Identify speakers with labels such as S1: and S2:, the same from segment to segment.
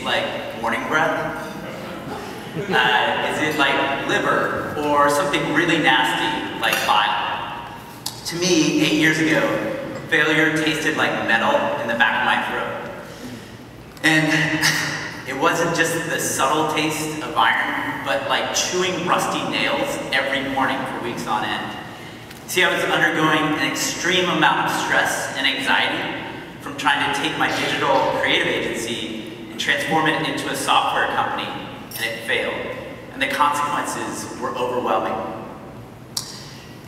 S1: taste like morning breath? Is it like liver or something really nasty like bile? To me, 8 years ago, failure tasted like metal in the back of my throat. And it wasn't just the subtle taste of iron, but like chewing rusty nails every morning for weeks on end. See, I was undergoing an extreme amount of stress and anxiety from trying to take my digital creative agency and transform it into a software company, and it failed. And the consequences were overwhelming.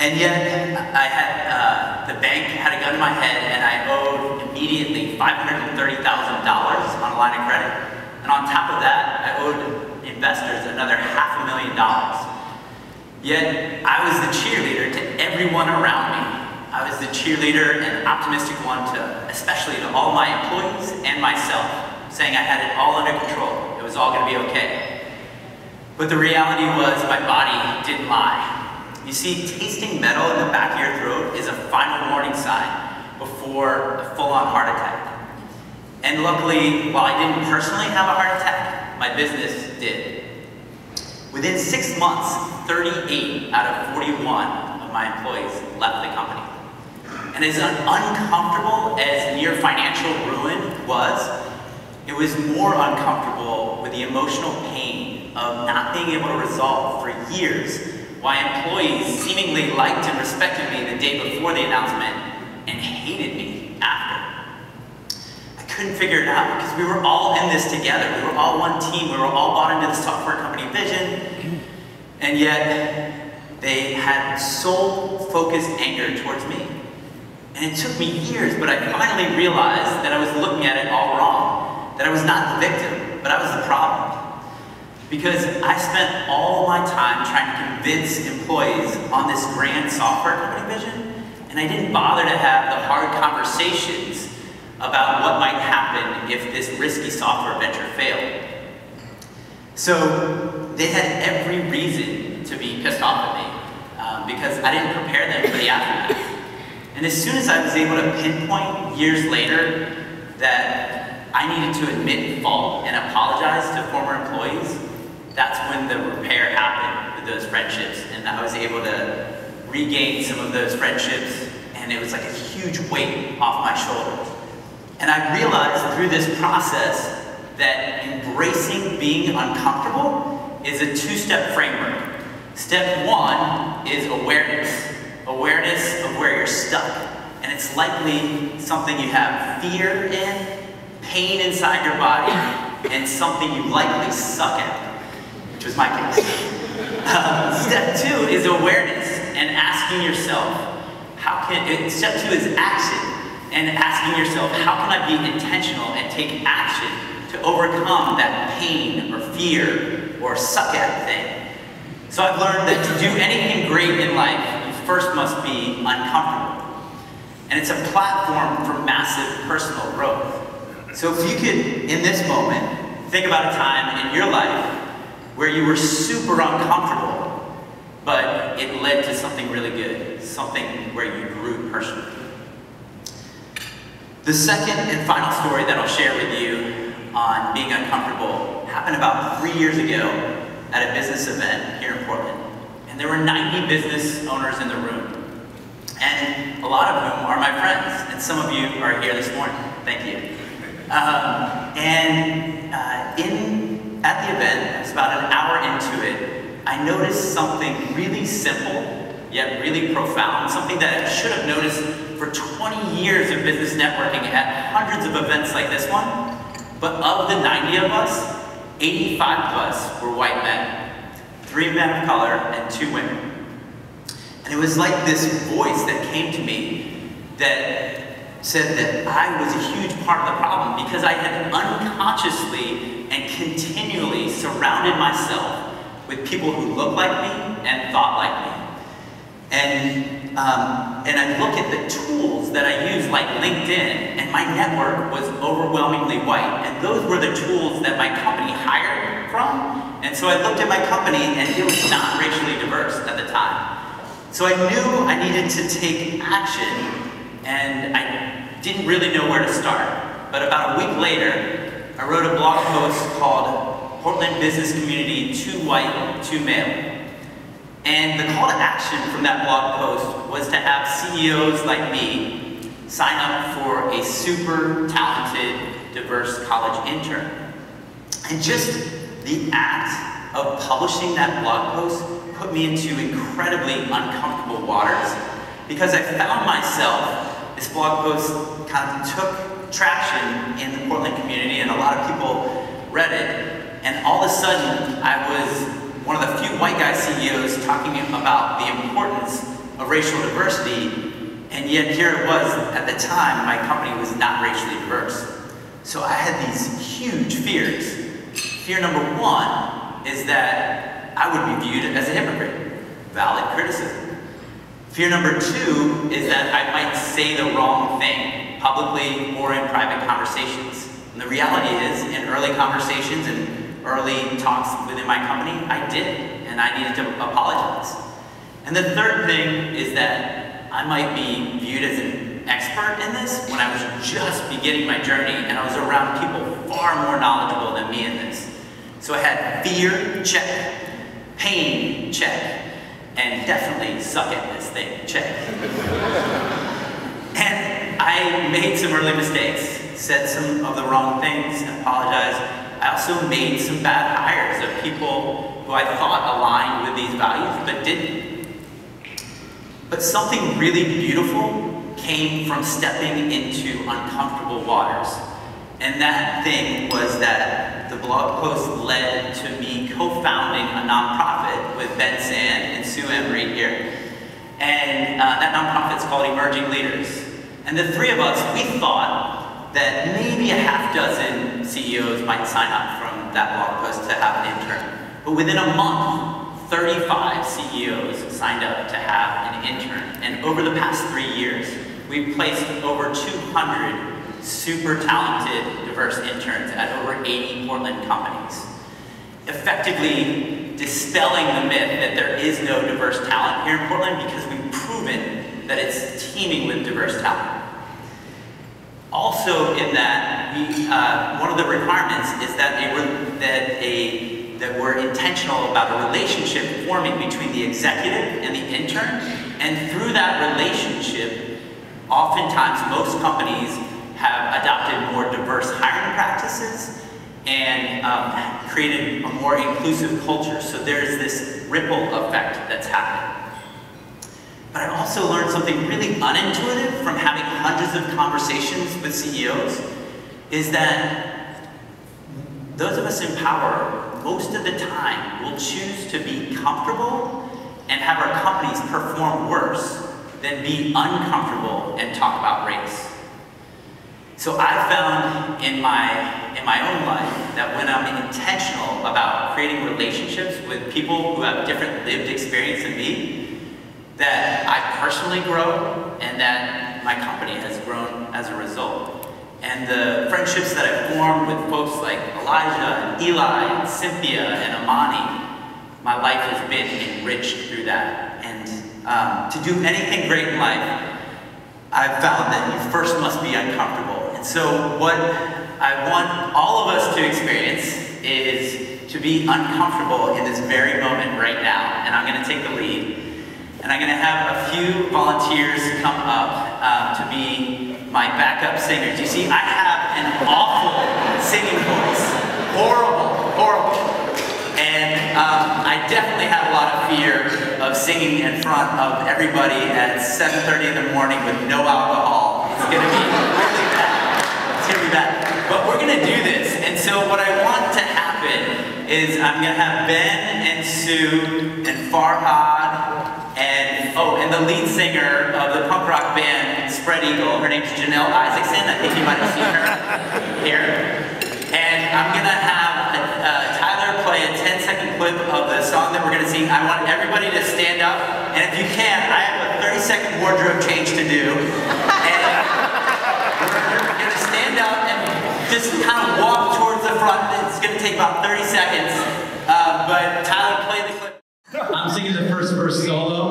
S1: And yet, I had, the bank had a gun to my head, and I owed immediately $530,000 on a line of credit. And on top of that, I owed investors another $500,000. Yet, I was the cheerleader to everyone around me. I was the cheerleader and optimistic one especially to all my employees and myself, saying I had it all under control. It was all going to be okay. But the reality was my body didn't lie. You see, tasting metal in the back of your throat is a final warning sign before a full-on heart attack. And luckily, while I didn't personally have a heart attack, my business did. Within 6 months, 38 out of 41 of my employees left the company. And as uncomfortable as near financial ruin was, it was more uncomfortable with the emotional pain of not being able to resolve for years why employees seemingly liked and respected me the day before the announcement and hated me after. I couldn't figure it out because we were all in this together. We were all one team. We were all bought into the software company vision. And yet, they had sole-focused anger towards me. And it took me years, but I finally realized that I was looking at it all wrong. That I was not the victim, but I was the problem. Because I spent all my time trying to convince employees on this grand software company vision, and I didn't bother to have the hard conversations about what might happen if this risky software venture failed. So they had every reason to be pissed off at me because I didn't prepare them for the aftermath. And as soon as I was able to pinpoint years later that I needed to admit fault and apologize to former employees, that's when the repair happened with those friendships, and I was able to regain some of those friendships, and it was like a huge weight off my shoulders. And I realized through this process that embracing being uncomfortable is a two-step framework. Step one is awareness. Awareness of where you're stuck. And it's likely something you have fear in, pain inside your body, and something you likely suck at, which was my case. Step two is awareness and asking yourself, step two is action and asking yourself, how can I be intentional and take action to overcome that pain or fear or suck at thing? So I've learned that to do anything great in life, you first must be uncomfortable. And it's a platform for massive personal growth. So if you could, in this moment, think about a time in your life where you were super uncomfortable, but it led to something really good, something where you grew personally. The second and final story that I'll share with you on being uncomfortable happened about 3 years ago at a business event here in Portland. And there were 90 business owners in the room. And a lot of whom are my friends. And some of you are here this morning. Thank you. At the event, it was about an hour into it, I noticed something really simple, yet really profound, something that I should have noticed for 20 years of business networking at hundreds of events like this one. But of the 90 of us, 85 of us were white men, 3 men of color and 2 women. And it was like this voice that came to me that said that I was a huge part of the problem because I had unconsciously and continually surrounded myself with people who looked like me and thought like me. And I look at the tools that I use, like LinkedIn, and my network was overwhelmingly white. And those were the tools that my company hired from. And so I looked at my company, and it was not racially diverse at the time. So I knew I needed to take action, and I didn't really know where to start. But about a week later, I wrote a blog post called Portland Business Community Too White, Too Male. And the call to action from that blog post was to have CEOs like me sign up for a super talented, diverse college intern. And just the act of publishing that blog post put me into incredibly uncomfortable waters, because I found myself, this blog post kind of took traction in the Portland community and a lot of people read it, and all of a sudden I was one of the few white guy CEOs talking about the importance of racial diversity, and yet here it was, at the time, my company was not racially diverse. So I had these huge fears. Fear number one is that I would be viewed as a hypocrite. Valid criticism. Fear number two is that I might say the wrong thing, publicly or in private conversations. And the reality is, in early conversations and early talks within my company, I did, and I needed to apologize. And the third thing is that I might be viewed as an expert in this when I was just beginning my journey and I was around people far more knowledgeable than me in this. So I had fear, check, pain, check, and definitely suck at this thing, check. And I made some early mistakes, said some of the wrong things, apologized. I also made some bad hires of people who I thought aligned with these values, but didn't. But something really beautiful came from stepping into uncomfortable waters. And that thing was that the blog post led to me co-founding a nonprofit with Ben Sand and Sue Emery here. And that nonprofit's called Emerging Leaders. And the three of us, we thought that maybe a half dozen CEOs might sign up from that blog post to have an intern. But within a month, 35 CEOs signed up to have an intern. And over the past 3 years, we've placed over 200 super talented, diverse interns at over 80 Portland companies, effectively dispelling the myth that there is no diverse talent here in Portland, because we've proven that it's teeming with diverse talent. Also in that, one of the requirements is that we're intentional about a relationship forming between the executive and the intern, and through that relationship, oftentimes most companies have adopted more diverse hiring practices and created a more inclusive culture. So there's this ripple effect that's happening. But I also learned something really unintuitive from having hundreds of conversations with CEOs, is that those of us in power, most of the time, will choose to be comfortable and have our companies perform worse than be uncomfortable and talk about race. So I found in my own life that when I'm intentional about creating relationships with people who have different lived experience than me, that I personally grow and that my company has grown as a result. And the friendships that I've formed with folks like Elijah and Eli and Cynthia and Amani, my life has been enriched through that. And to do anything great in life, I've found that you first must be uncomfortable. And so what I want all of us to experience is to be uncomfortable in this very moment right now. And I'm going to take the lead. And I'm going to have a few volunteers come up to be my backup singers. You see, I have an awful singing voice. Horrible, horrible. And I definitely have a lot of fear of singing in front of everybody at 7:30 in the morning with no alcohol. It's going to be really bad. It's going to be bad. But we're going to do this. And so what I want to happen is I'm going to have Ben and Sue and Farhad and the lead singer of the punk rock band Spread Eagle. Her name's Janelle Isaacson. I think you might have seen her here. And I'm going to have Tyler play a 10-second clip of the song that we're going to sing. I want everybody to stand up. And if you can, I have a 30-second wardrobe change to do. And we're going to stand up and just kind of walk towards the front. It's going to take about 30 seconds. But Tyler, play the clip.
S2: I'm singing the first verse solo.